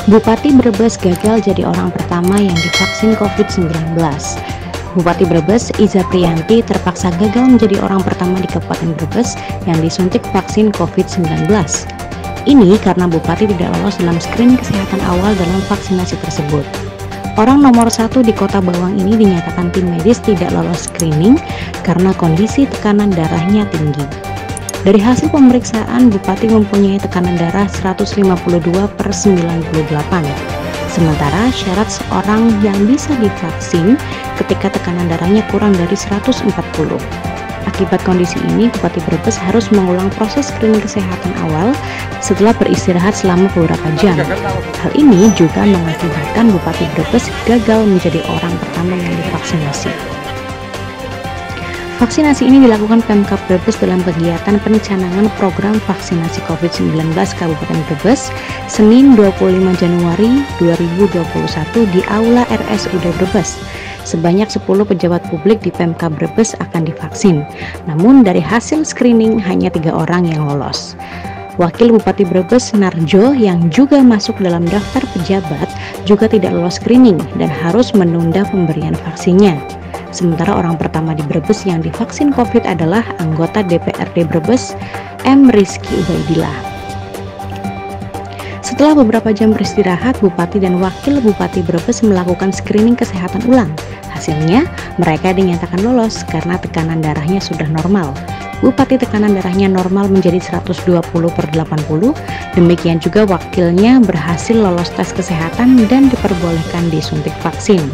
Bupati Brebes gagal jadi orang pertama yang divaksin COVID-19. Bupati Brebes, Iza Priyanti, terpaksa gagal menjadi orang pertama di Kabupaten Brebes yang disuntik vaksin COVID-19. Ini karena Bupati tidak lolos dalam screening kesehatan awal dalam vaksinasi tersebut. Orang nomor 1 di Kota Bawang ini dinyatakan tim medis tidak lolos screening karena kondisi tekanan darahnya tinggi. Dari hasil pemeriksaan, Bupati mempunyai tekanan darah 152/98. Sementara syarat seorang yang bisa divaksin ketika tekanan darahnya kurang dari 140. Akibat kondisi ini, Bupati Brebes harus mengulang proses screening kesehatan awal setelah beristirahat selama beberapa jam. Hal ini juga mengakibatkan Bupati Brebes gagal menjadi orang pertama yang divaksinasi. Vaksinasi ini dilakukan Pemkab Brebes dalam kegiatan pencanangan program vaksinasi COVID-19 Kabupaten Brebes, Senin 25 Januari 2021 di Aula RSUD Brebes. Sebanyak 10 pejabat publik di Pemkab Brebes akan divaksin, namun dari hasil screening hanya 3 orang yang lolos. Wakil Bupati Brebes Narjo yang juga masuk dalam daftar pejabat juga tidak lolos screening dan harus menunda pemberian vaksinnya. Sementara orang pertama di Brebes yang divaksin COVID adalah anggota DPRD Brebes, M. Rizky Ubaidillah. Setelah beberapa jam beristirahat, Bupati dan Wakil Bupati Brebes melakukan screening kesehatan ulang. Hasilnya, mereka dinyatakan lolos karena tekanan darahnya sudah normal. Bupati tekanan darahnya normal menjadi 120/80, demikian juga wakilnya berhasil lolos tes kesehatan dan diperbolehkan disuntik vaksin.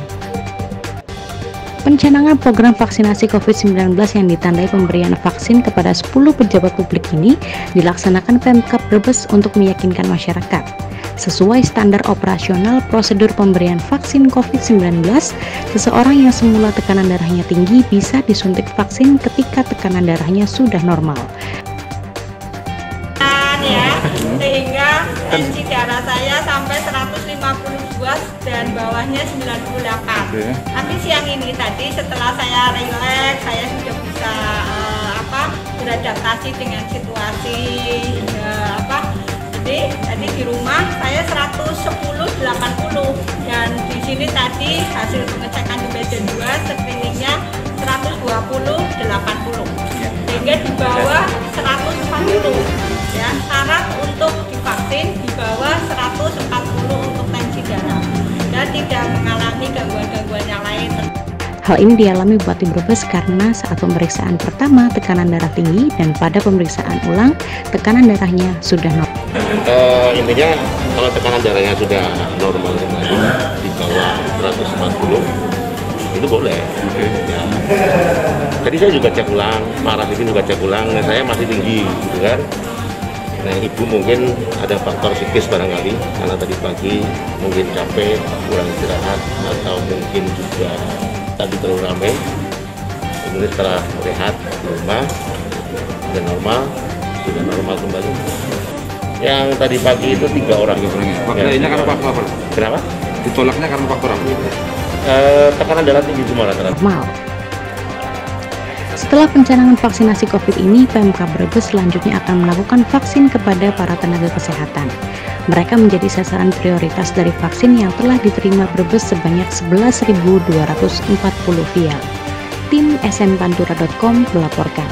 Pencanangan program vaksinasi COVID-19 yang ditandai pemberian vaksin kepada 10 pejabat publik ini dilaksanakan Pemkab Brebes untuk meyakinkan masyarakat. Sesuai standar operasional prosedur pemberian vaksin COVID-19, seseorang yang semula tekanan darahnya tinggi bisa disuntik vaksin ketika tekanan darahnya sudah normal. Sehingga tensi darah saya sampai 152 dan bawahnya 98. Tapi siang ini tadi setelah saya rileks, saya sudah bisa beradaptasi dengan situasi jadi tadi di rumah saya 110/80 dan di sini tadi hasil pengecekan di meja 2 screeningnya 120/80 sehingga di bawah 140 ya. Syarat untuk divaksin di bawah 140 untuk tensi darah dan tidak mengalami gangguan-gangguan yang lain. Hal ini dialami Bupati Brebes karena saat pemeriksaan pertama tekanan darah tinggi dan pada pemeriksaan ulang tekanan darahnya sudah normal. Intinya kalau tekanan darahnya sudah normal kembali di bawah 140 itu boleh. Ya. Tadi saya juga cek ulang, Pak Rafikin juga cek ulang, saya masih tinggi gitu kan. Nah, ibu mungkin ada faktor psikis barangkali karena tadi pagi mungkin capek, kurang istirahat atau mungkin juga tadi terlalu ramai. Kemudian setelah rehat di rumah sudah normal kembali. Yang tadi pagi itu 3 orang. Faktornya karena faktor apa? Kenapa? Ditolaknya karena faktor apa? Tekanan darah tinggi semua rata-rata. Normal. Setelah pencanangan vaksinasi COVID ini, Pemkab Brebes selanjutnya akan melakukan vaksin kepada para tenaga kesehatan. Mereka menjadi sasaran prioritas dari vaksin yang telah diterima Brebes sebanyak 11.240 vial. Tim smpantura.com melaporkan.